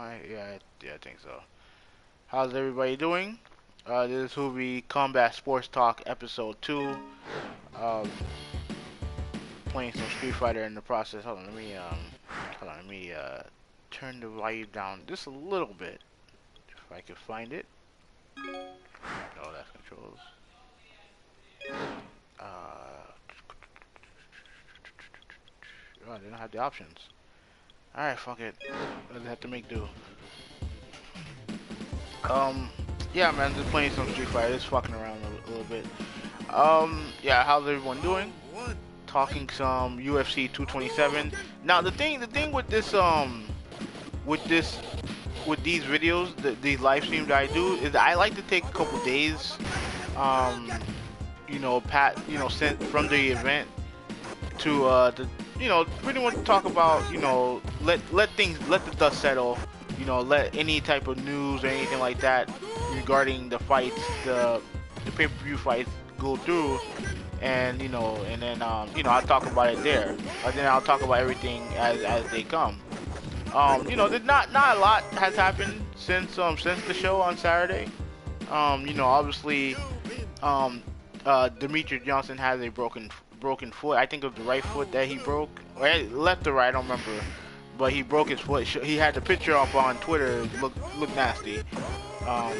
I? Yeah, I think so. How's everybody doing? This is Huvi Combat Sports Talk Episode 2. Um, Playing some Street Fighter in the process. Let me turn the volume down just a little bit if I can find it. Oh, that's controls. Oh, I didn't have the options. Alright, fuck it. Let's have to make do. Um, yeah, man, just playing some Street Fighter, just fucking around a little bit. Yeah, how's everyone doing? Talking some UFC 227. Now, the thing with this, with these videos, these live streams that I do, is I like to take a couple days, um, sent from the event to pretty much talk about, let the dust settle, let any type of news or anything like that regarding the fights, the pay-per-view fights go through, and and then I'll talk about it there, and then I'll talk about everything as they come. There's not a lot has happened since the show on Saturday. Obviously, Demetrius Johnson has a broken foot. I think it was the right foot that he broke, or left or right, I don't remember. But he broke his foot. He had the picture up on Twitter. Look nasty. Yeah.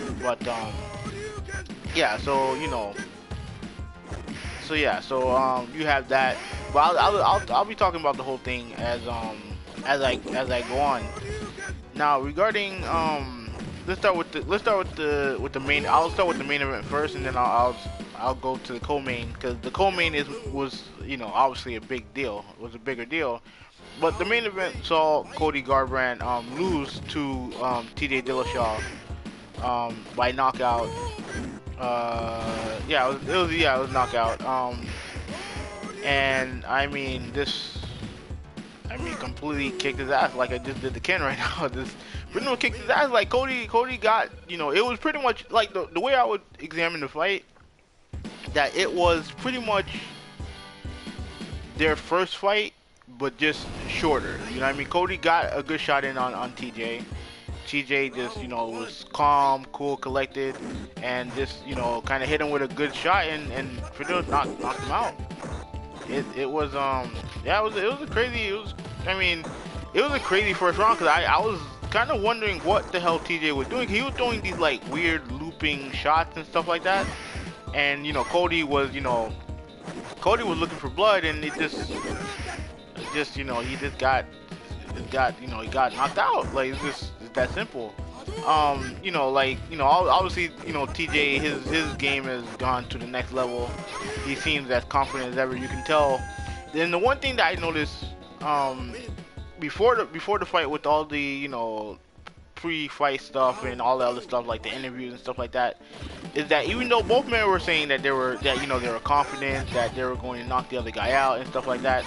You have that. But I'll be talking about the whole thing as I go on. Now regarding let's start with the main. I'll start with the main event first, and then I'll go to the co-main, because the co-main was obviously a big deal. It was a bigger deal. But the main event saw Cody Garbrandt lose to T.J. Dillashaw by knockout. It was knockout. And completely kicked his ass like I just did to Ken right now. Just pretty much kicked his ass. Like Cody got, it was pretty much like the way I would examine the fight, that it was pretty much their first fight, but just shorter. Cody got a good shot in on TJ. TJ just, was calm, cool, collected, and just, kind of hit him with a good shot and pretty much knocked him out. It was a crazy first round, because I was kind of wondering what the hell TJ was doing. He was doing these like weird looping shots and stuff like that, and Cody was looking for blood, and he got knocked out. Like it's that simple. Obviously, TJ, his game has gone to the next level. He seems as confident as ever. You can tell. Then the one thing that I noticed, before the fight, with all the pre-fight stuff and all the other stuff like the interviews and stuff like that, is that even though both men were saying that they were confident that they were going to knock the other guy out and stuff like that,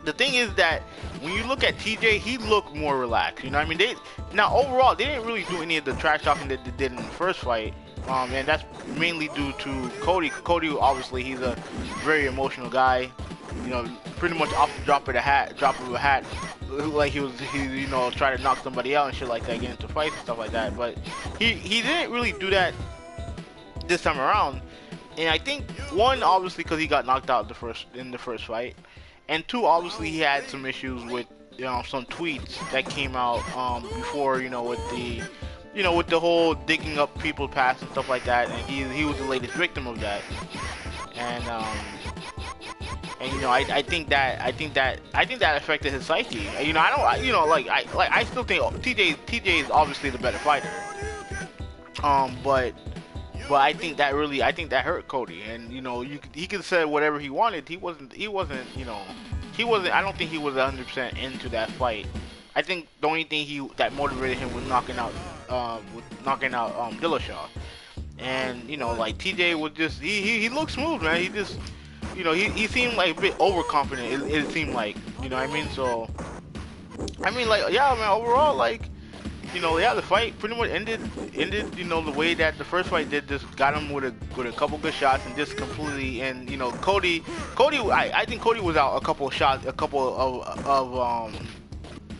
the thing is that when you look at TJ, he looked more relaxed. Overall, they didn't really do any of the trash talking that they did in the first fight, and that's mainly due to Cody. Cody, obviously, he's a very emotional guy. Pretty much off the drop of a hat, like he trying to knock somebody out and shit like that, get into fights and stuff like that. But he didn't really do that this time around, and I think one, obviously, because he got knocked out in the first fight. And two, obviously, he had some issues with some tweets that came out before, with the whole digging up people's past and stuff like that. And he was the latest victim of that. And I think that affected his psyche. I still think TJ is obviously the better fighter. But I think that hurt Cody, and he could have said whatever he wanted. He wasn't. I don't think he was 100% into that fight. I think the only thing that motivated him was knocking out Dillashaw, and TJ was just he looked smooth, man. He just he seemed like a bit overconfident. It seemed like, So yeah, man. Overall, the fight pretty much ended, the way that the first fight did. Just got him with a couple good shots, and just completely, and Cody, I think Cody was out a couple of shots, a couple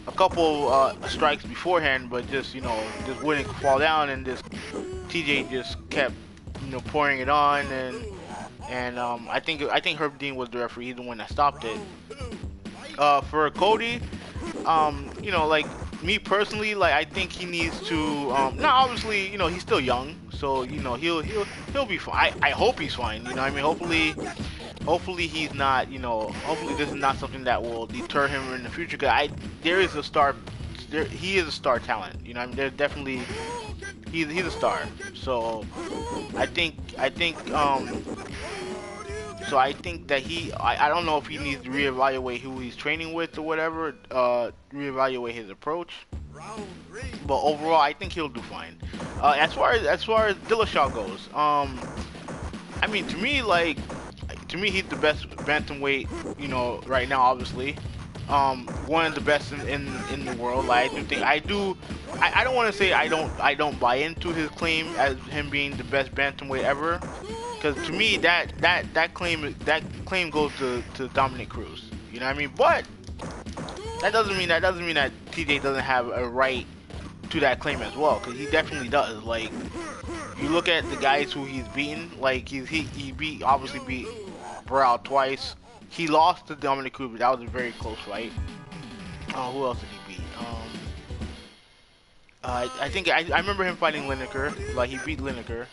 a couple strikes beforehand, but just just wouldn't fall down, and just TJ just kept pouring it on, and I think Herb Dean was the referee, he's the one that stopped it. For Cody, like me personally, like I think he needs to. Now, obviously, he's still young, so he'll be fine. I hope he's fine. You know, what I mean, hopefully he's not. Hopefully this is not something that will deter him in the future. Cause there is a star. He is a star talent. You know, I mean, there's definitely he's a star. So I think. So I think that I don't know if he needs to reevaluate who he's training with or whatever, reevaluate his approach. But overall, I think he'll do fine. As far as Dillashaw goes, I mean, to me, he's the best bantamweight, right now, obviously. One of the best in the world. Like, I don't want to say I don't buy into his claim as him being the best bantamweight ever. Because to me, that claim goes to Dominic Cruz. You know what I mean? But that doesn't mean that TJ doesn't have a right to that claim as well. Because he definitely does. Like, you look at the guys who he's beaten. Like, he obviously beat Burrell twice. He lost to Dominic Cruz, but that was a very close fight. Who else did he beat? I think I remember him fighting Lineker. Like, he beat Lineker.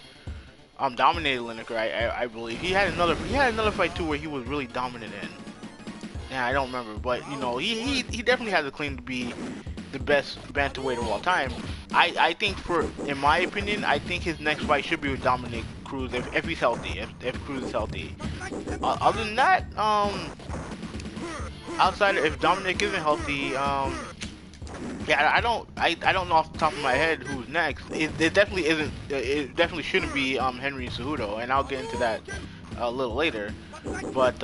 Dominated Lineker, I believe. He had another fight too where he was really dominant in. Yeah, I don't remember, but he definitely has a claim to be the best bantamweight of all time. I think, in my opinion, I think his next fight should be with Dominic Cruz if he's healthy, if Cruz is healthy. Other than that, outside if Dominic isn't healthy, yeah, I don't know off the top of my head who's next. It definitely isn't. It definitely shouldn't be Henry Cejudo, and I'll get into that a little later. But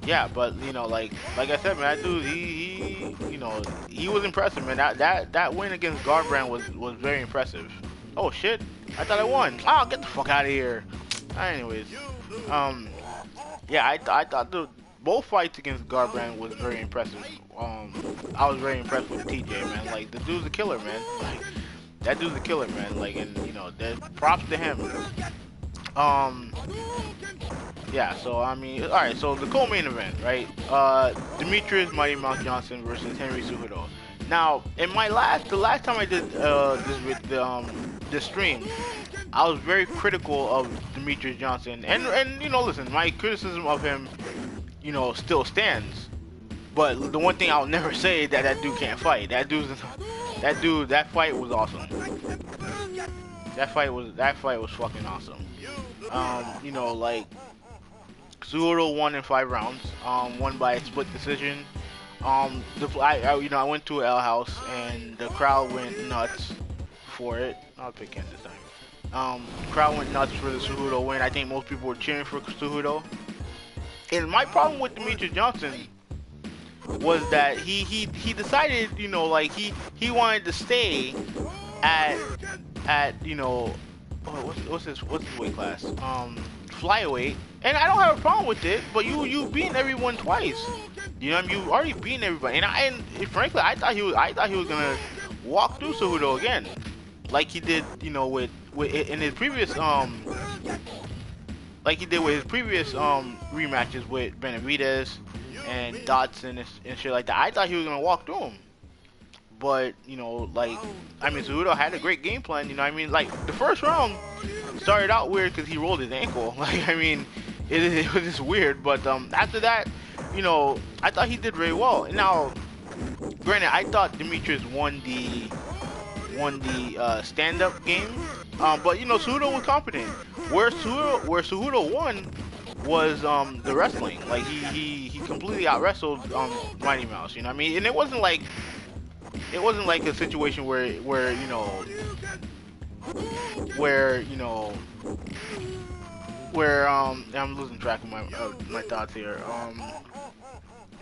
yeah, but like I said, man, that dude, he was impressive, man. That win against Garbrandt was very impressive. Oh shit, I thought I won. Oh, get the fuck out of here. Anyways, yeah, I thought both fights against Garbrandt was very impressive. I was very impressed with TJ, man. Like, the dude's a killer, man. Like, that dude's a killer, man. Like, and props to him. Yeah. So I mean, all right. So the co-main event, right? Demetrius Mighty Mouse Johnson versus Henry Cejudo. Now, in the last time I did this with this stream, I was very critical of Demetrius Johnson, and listen, my criticism of him, still stands. But the one thing I'll never say is that dude can't fight. That fight was awesome. That fight was fucking awesome. Like, Cejudo won in 5 rounds. Won by a split decision. I went to L House and the crowd went nuts for it. I'll pick him this time. Crowd went nuts for the Cejudo win. I think most people were cheering for Cejudo. And my problem with Demetrius Johnson was that he decided, like he wanted to stay at what's his weight class? Flyweight. And I don't have a problem with it, but you beaten everyone twice. You already beaten everybody. And frankly, I thought he was gonna walk through Cejudo again, like he did, with in his previous like he did with his previous rematches with Benavidez and Dotson and shit like that. I thought he was gonna walk through him, but like, I mean, Cejudo had a great game plan. Like, the first round started out weird because he rolled his ankle. Like, I mean, it was just weird. But after that, I thought he did very well. And now, granted, I thought Demetrius won the stand-up game, but Cejudo was confident. Where Cejudo won was the wrestling. Like, he completely out wrestled Mighty Mouse. And it wasn't like a situation where I'm losing track of my thoughts here.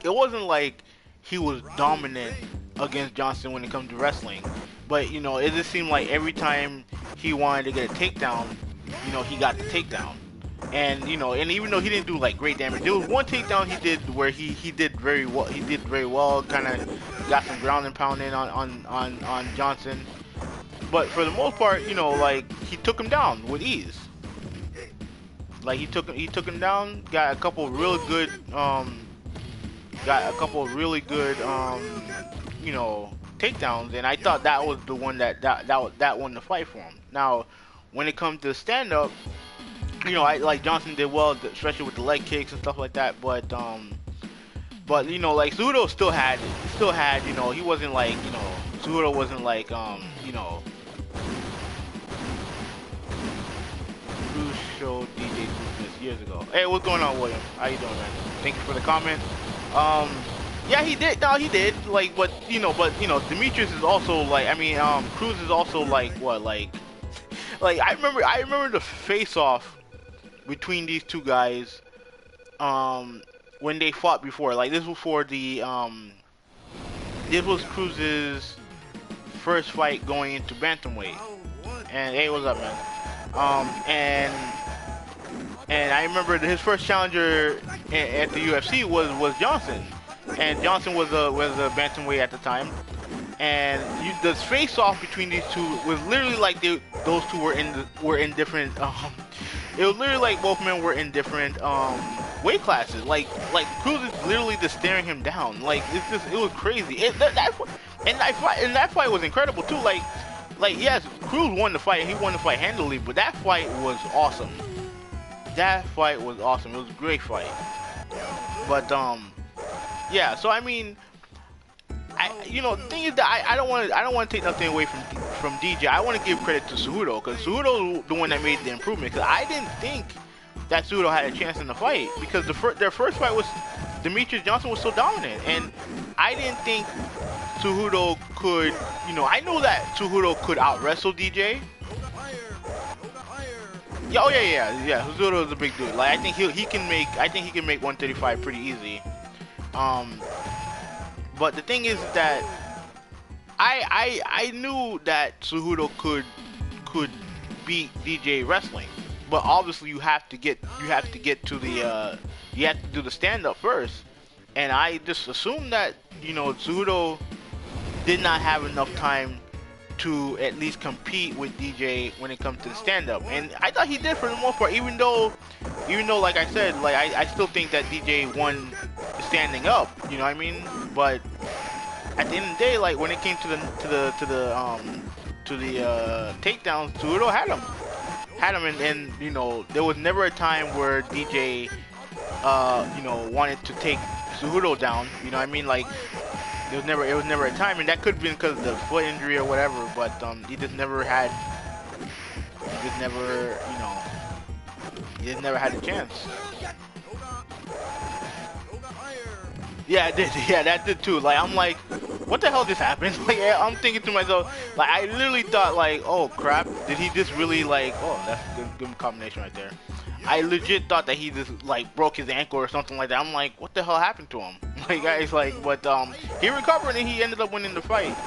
It wasn't like he was dominant against Johnson when it comes to wrestling, but it just seemed like every time he wanted to get a takedown, he got the takedown. And and even though he didn't do like great damage, there was one takedown he did where he did very well. He did very well, kind of got some ground and pound in on Johnson. But for the most part, you know, like he took him down with ease. Like he took him down, got a couple real good you know, takedowns, and I thought that was the one that won the fight for him. Now, when it comes to stand up, you know, I like Johnson did well, especially with the leg kicks and stuff like that. But you know, like Cejudo still had, you know, he wasn't like, you know, Cejudo wasn't like, you know, Bruce showed DJ this years ago. Hey, what's going on, William? How you doing, man? Thank you for the comment. Yeah, he did. No, he did. Like, but you know, Demetrius is also like, I mean, Cruz is also like what, like I remember the face-off between these two guys, when they fought before. Like, this was for the, this was Cruz's first fight going into bantamweight. And hey, what's up, man? And I remember his first challenger at the UFC was Johnson, and Johnson was a bantamweight at the time. And the face-off between these two was literally like those two were in different. It was literally like both men were in different weight classes. Like Cruz is literally just staring him down. Like it was crazy. That fight was incredible too. Like yes, Cruz won the fight and he won the fight handily, but that fight was awesome. That fight was awesome. It was a great fight. But yeah. So I mean, you know, the thing is that I don't want to take nothing away from DJ. I want to give credit to Cejudo, because Cejudo was the one that made the improvement. Because I didn't think that Cejudo had a chance in the fight, because their first fight was Demetrius Johnson was so dominant, and I didn't think Cejudo could. You know, I know that Cejudo could out wrestle DJ. Yeah, oh yeah. Cejudo is a big dude. Like I think he can make 135 pretty easy. But the thing is that I knew that Cejudo could beat DJ wrestling, but obviously you have to get to the you have to do the stand up first, and I just assumed that, you know, Cejudo did not have enough time to at least compete with DJ when it comes to the stand up, and I thought he did for the most part, even though like I said, like I still think that DJ won standing up, you know what I mean? But at the end of the day, like when it came to the takedowns, Cejudo had him, and you know, there was never a time where DJ you know, wanted to take Cejudo down, you know what I mean? Like it was never a time, and that could have been because of the foot injury or whatever, but he just never had a chance. Yeah, it did. Yeah, that did too. Like, I'm like, what the hell just happened? Like, I'm thinking to myself, like, I literally thought, like, oh crap, did he just really, like, oh, that's a good combination right there. I legit thought that he just like broke his ankle or something like that. I'm like, what the hell happened to him? Like, guys, like, but he recovered and he ended up winning the fight.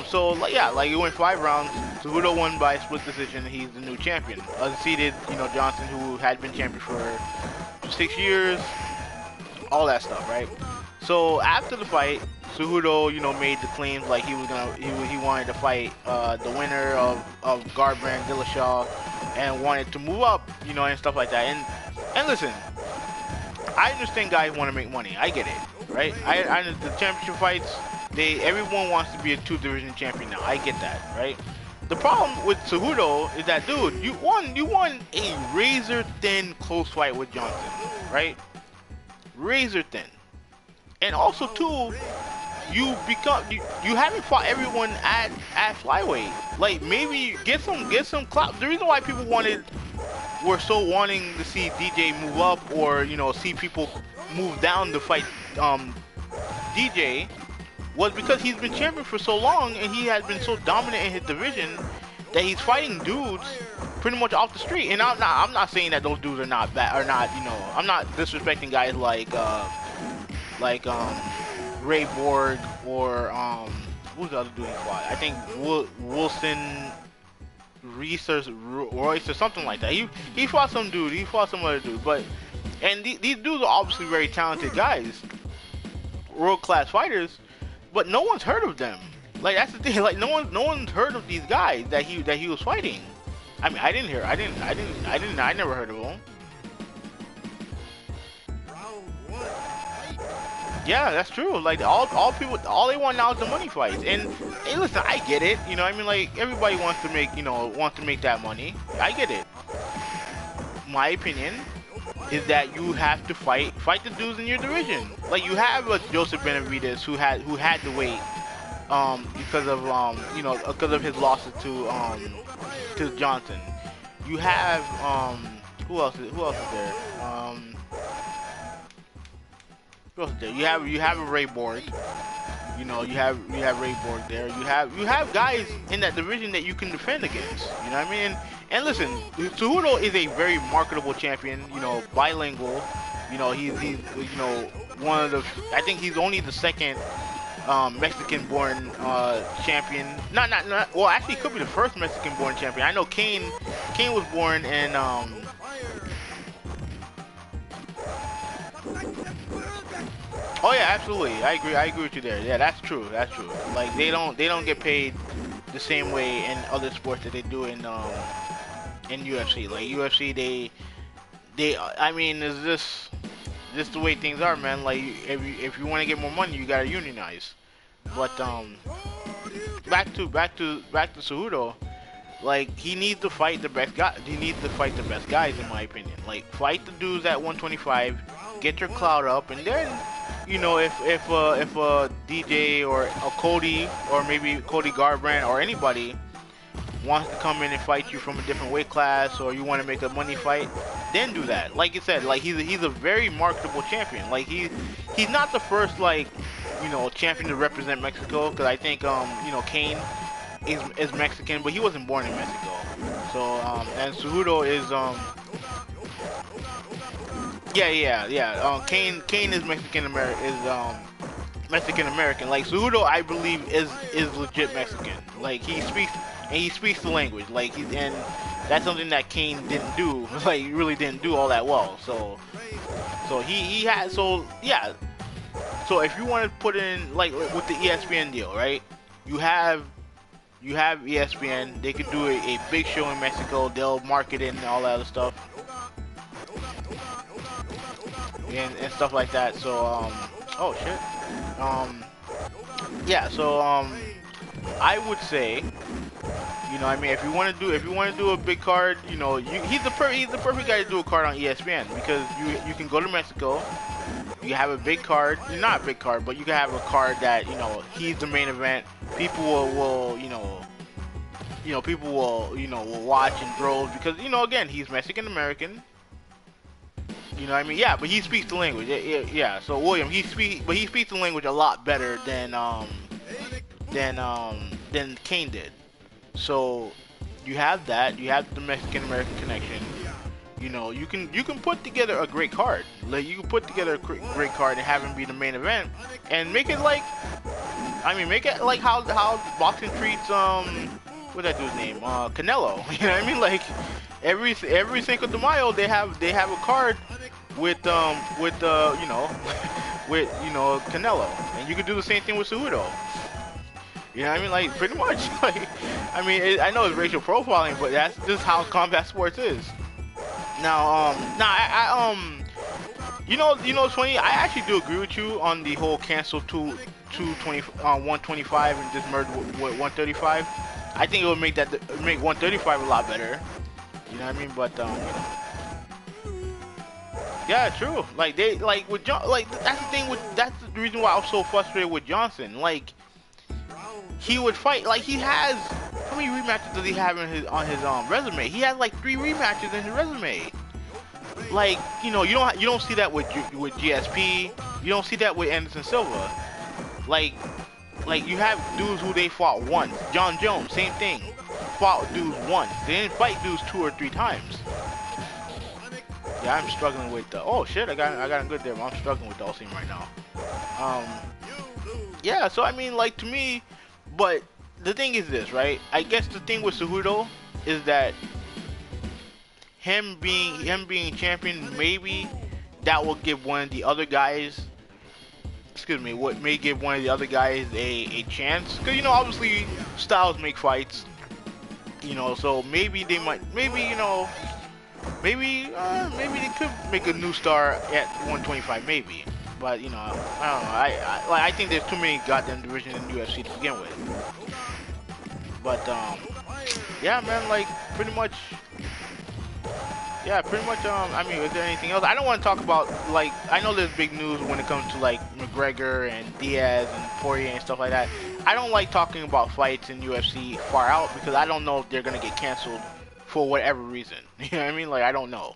So like, yeah, like it went 5 rounds. Cejudo won by split decision. He's the new champion. Unseated, you know, Johnson, who had been champion for 6 years. All that stuff, right? So after the fight, Cejudo, you know, made the claims like he wanted to fight the winner of Garbrandt Dillashaw, and wanted to move up, you know, and stuff like that. And listen, I understand guys want to make money. I get it, right? I the championship fights, everyone wants to be a 2-division champion now. I get that, right? The problem with Cejudo is that, dude, you won a razor thin close fight with Johnson, right? Razor thin. And also too, you haven't fought everyone at flyweight. Like, maybe get some clout. The reason why people were so wanting to see DJ move up, or, you know, see people move down to fight DJ, was because he's been champion for so long and he has been so dominant in his division that he's fighting dudes pretty much off the street. And I'm not saying that those dudes are not bad, or not, you know, I'm not disrespecting guys like Ray Borg, or who's the other dude he fought? I think Wilson Reese or Royce or something like that. He fought some dude. He fought some other dude. But these dudes are obviously very talented guys, world class fighters. but no one's heard of them. Like that's the thing. Like no one's heard of these guys that he was fighting. I mean, I never heard of them. Yeah, that's true. Like all people, all they want now is the money fights. And hey, listen, I get it. You know, I mean, like everybody wants to make, wants to make that money. I get it. My opinion is that you have to fight the dudes in your division. Like you have Joseph Benavidez who had to wait because of because of his losses to Johnson. You have who else is there? Who else is there? You have a Ray Borg. You have Ray Borg there. You have guys in that division that you can defend against. You know what I mean? And listen, Cejudo is a very marketable champion. Bilingual. He's one of the. I think he's only the second Mexican-born champion. Not. Well, actually, he could be the first Mexican-born champion. I know Kane was born in. Oh yeah, absolutely. I agree with you there. Yeah, that's true. That's true. Like they don't get paid the same way in other sports that they do in UFC. Like UFC, I mean, is this the way things are, man? Like if you want to get more money, you gotta unionize. But back to Cejudo. Like he needs to fight the best guy. He needs to fight the best guys, in my opinion. Like fight the dudes at 125, get your clout up, and then if a DJ or a Cody or maybe Cody Garbrandt or anybody wants to come in and fight you from a different weight class, or you want to make a money fight, then do that. Like you said, like he's a very marketable champion. Like he's not the first champion to represent Mexico, because I think Kane is Mexican, but he wasn't born in Mexico. So and Cejudo is Kane is Mexican American. Like Cejudo, I believe is legit Mexican. Like he speaks the language. Like and that's something that Kane didn't do. Like he really didn't do all that well. So he had yeah. So if you want to put in like with the ESPN deal, right? You have ESPN. They could do a big show in Mexico. They'll market it and all that other stuff. And stuff like that. So oh shit. Yeah. So I would say, I mean, if you want to do a big card, he's the perfect guy to do a card on ESPN, because you can go to Mexico. You have a big card. Not a big card, but you can have a card that he's the main event. People will watch in droves, because again, he's Mexican American. You know what I mean? Yeah, but he speaks the language. Yeah. So William, he speaks the language a lot better than Kane did. So you have that. You have the Mexican American connection. You can put together a great card. Like you can put together a great card and have him be the main event, and make it like how boxing treats what's that dude's name? Canelo. You know what I mean? Like every Cinco de Mayo they have a card with with Canelo, and you could do the same thing with Cejudo. You know what I mean? Like pretty much. Like I mean, I know it's racial profiling, but that's just how combat sports is. Now it's funny. I actually do agree with you on the whole cancel 125 and just merge with 135. I think it would make 135 a lot better. You know what I mean? But yeah, true. Like with John, like that's the reason why I was so frustrated with Johnson. Like he would fight. Like he has, how many rematches does he have on his resume? He has like 3 rematches in his resume. Like you don't see that with GSP. You don't see that with Anderson Silva. Like you have dudes who they fought once. John Jones, same thing. Fought dudes once. They didn't fight dudes 2 or 3 times. Yeah, I'm struggling with the. Oh shit, I got him good there, but I'm struggling with the Ultim right now. Yeah, so I mean, like to me, but the thing is this, right? I guess the thing with Cejudo is that him being champion, maybe that will give one of the other guys excuse me, what may give one of the other guys a chance. Because, you know, obviously styles make fights, you know, so maybe they might, maybe, you know, maybe they could make a new star at 125, maybe. But, you know, I don't know. I think there's too many goddamn divisions in UFC to begin with. But, yeah, man, like, pretty much. Yeah, pretty much. I mean, is there anything else? I don't want to talk about, like, I know there's big news when it comes to like McGregor and Diaz and Poirier and stuff like that. I don't like talking about fights in UFC far out because I don't know if they're gonna get canceled for whatever reason. You know what I mean? Like, I don't know.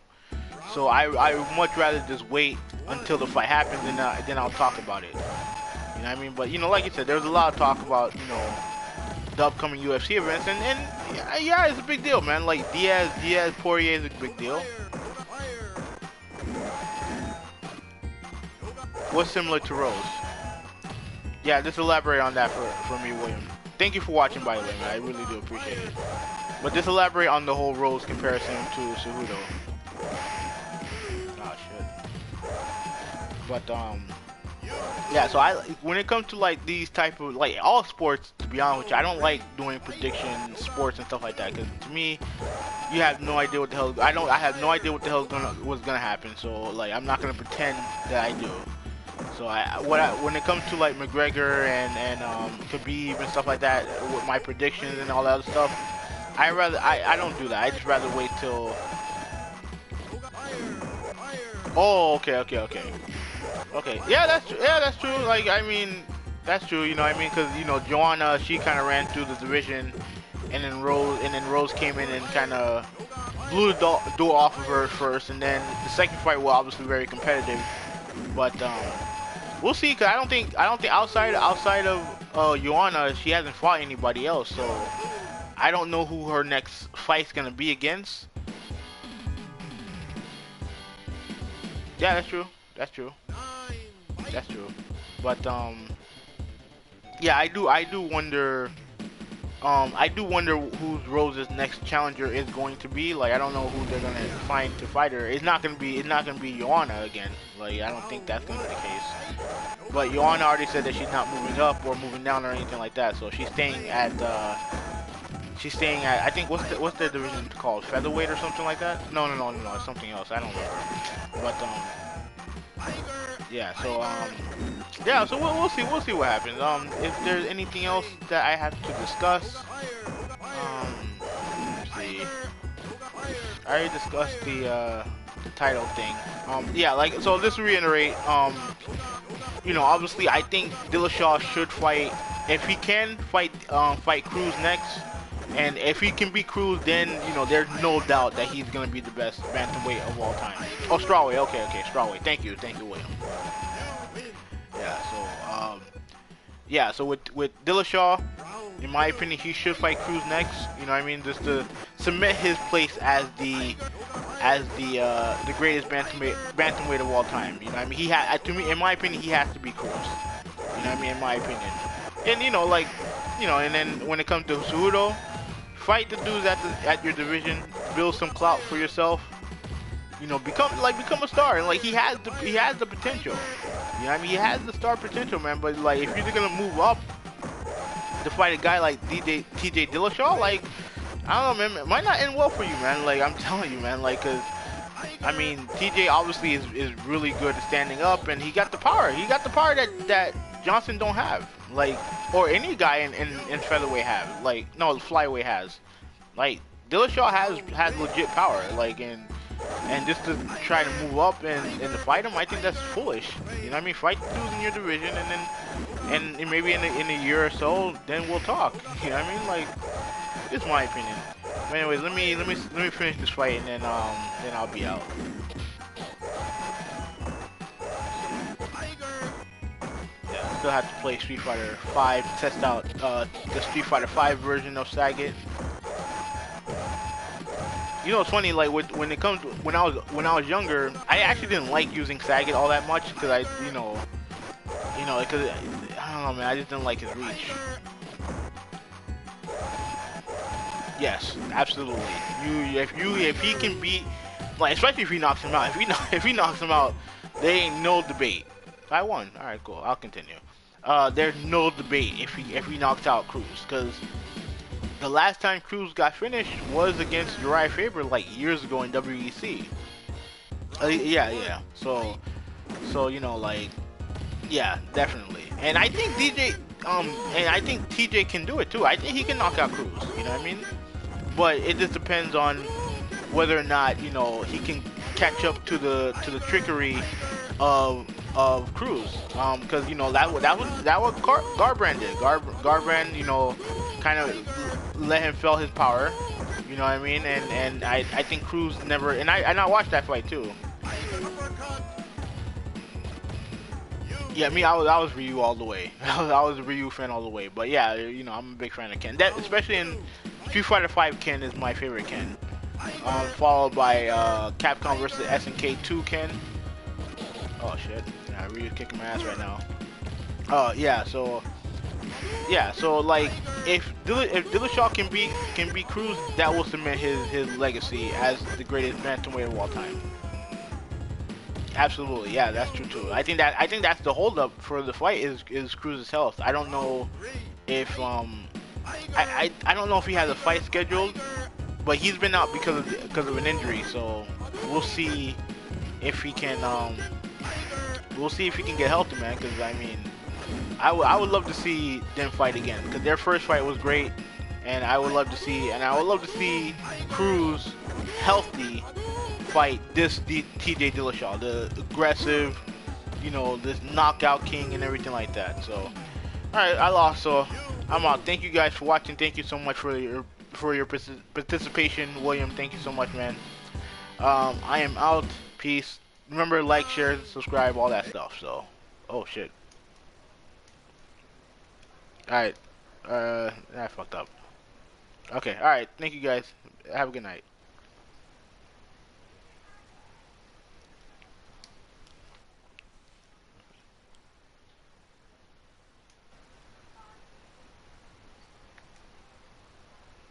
So I would much rather just wait until the fight happens and then I'll talk about it. You know what I mean? But, you know, like you said, there's a lot of talk about, you know, the upcoming UFC events, and yeah, it's a big deal, man. Like Diaz Poirier is a big deal. What's similar to Rose? Yeah, just elaborate on that for me, William. Thank you for watching, by the way, man. I really do appreciate it. But just elaborate on the whole Rose comparison to Cejudo. Oh shit. But yeah, so when it comes to like these type of like all sports, to be honest with you, I don't like doing prediction sports and stuff like that because to me, you have no idea what the hell I have no idea what the hell was gonna happen. So like I'm not gonna pretend that I do. So when it comes to like McGregor and Khabib and stuff like that, with my predictions and all that other stuff, I don't do that. I just rather wait till. Oh, okay. Okay, yeah, that's true. Like, I mean, that's true. You know what I mean? Because you know, Joanna, she kind of ran through the division, and then Rose came in and kind of blew the door off of her first, and then the second fight was obviously very competitive. But we'll see. Cause I don't think outside of Joanna, she hasn't fought anybody else. So I don't know who her next fight's gonna be against. Yeah, that's true. That's true. But yeah, I do wonder. I do wonder who Rose's next challenger is going to be. Like, I don't know who they're gonna find to fight her. It's not gonna be Joanna again. Like, I don't think that's gonna be the case. But Joanna already said that she's not moving up or moving down or anything like that. So she's staying at. I think what's the division called? Featherweight or something like that? No, it's something else. I don't remember. But yeah, so we'll see what happens. If there's anything else that I have to discuss, let's see. I already discussed the title thing. Yeah, like, so just to reiterate, you know, obviously I think Dillashaw should fight, if he can fight Cruz next. And if he can beat Cruz, then, you know, there's no doubt that he's going to be the best bantamweight of all time. Oh, strawweight. Okay, strawweight. Thank you, William. Yeah, so with Dillashaw, in my opinion, he should fight Cruz next. You know what I mean? Just to cement his place as the greatest bantamweight of all time. You know what I mean? To me, in my opinion, he has to be Cruz. You know what I mean? In my opinion. And, you know, like, you know, and then when it comes to Cejudo, fight the dudes at your division, build some clout for yourself. You know, become a star, and like he has the potential. You know what I mean? He has the star potential, man. But like, if you're gonna move up to fight a guy like TJ Dillashaw, like, I don't know, man, it might not end well for you, man. Like, I'm telling you, man. Like, cause I mean, TJ obviously is really good at standing up, and he got the power. He got the power that Johnson don't have, like, or any guy in featherweight have. Like, no, flyweight has. Like, Dillashaw has legit power. Like, and just to try to move up and to fight him, I think that's foolish. You know what I mean? Fight dudes in your division, and then maybe in a year or so, then we'll talk. You know what I mean? Like, it's my opinion. But anyways, let me finish this fight, and then I'll be out. Yeah, still have to play Street Fighter 5 to test out the Street Fighter 5 version of Sagat. You know, it's funny, like, when it comes to, when I was younger, I actually didn't like using Sagat all that much because because I don't know, man, I just didn't like his reach. Yes, absolutely. If he can beat, like, especially if he knocks him out. If he knocks him out, there ain't no debate. 5-1. All right, cool. I'll continue. There's no debate if he knocks out Cruz, because the last time Cruz got finished was against Uriah Faber like years ago in WEC. Yeah, yeah. So like, yeah, definitely. And I think and I think TJ can do it too. I think he can knock out Cruz. You know what I mean? But it just depends on whether or not he can catch up to the trickery of Cruz. Because that was Garbrandt did. Garbrandt kind of let him feel his power. You know what I mean? And I think Cruz never. And I watched that fight too. Yeah, I was Ryu all the way. I was a Ryu fan all the way. But yeah, I'm a big fan of Ken. That especially in Street Fighter 5, Ken is my favorite Ken. Followed by Capcom versus SNK 2 Ken. Oh shit! Yeah, Ryu's kicking my ass right now. So like if Dillashaw can beat Cruz, that will cement his legacy as the greatest bantamweight of all time. Absolutely, yeah, that's true too. I think that's the holdup for the fight is Cruz's health. I don't know if I don't know if he has a fight scheduled, but he's been out because of an injury. So we'll see if he can get healthy, man. Because I mean, I would love to see them fight again because their first fight was great, and I would love to see Cruz healthy fight this TJ Dillashaw, the aggressive, this knockout king and everything like that. So, all right, I lost, so I'm out. Thank you guys for watching. Thank you so much for your participation, William. Thank you so much, man. I am out. Peace. Remember, like, share, subscribe, all that stuff. So, oh shit. All right. I fucked up. Okay. All right. Thank you guys. Have a good night.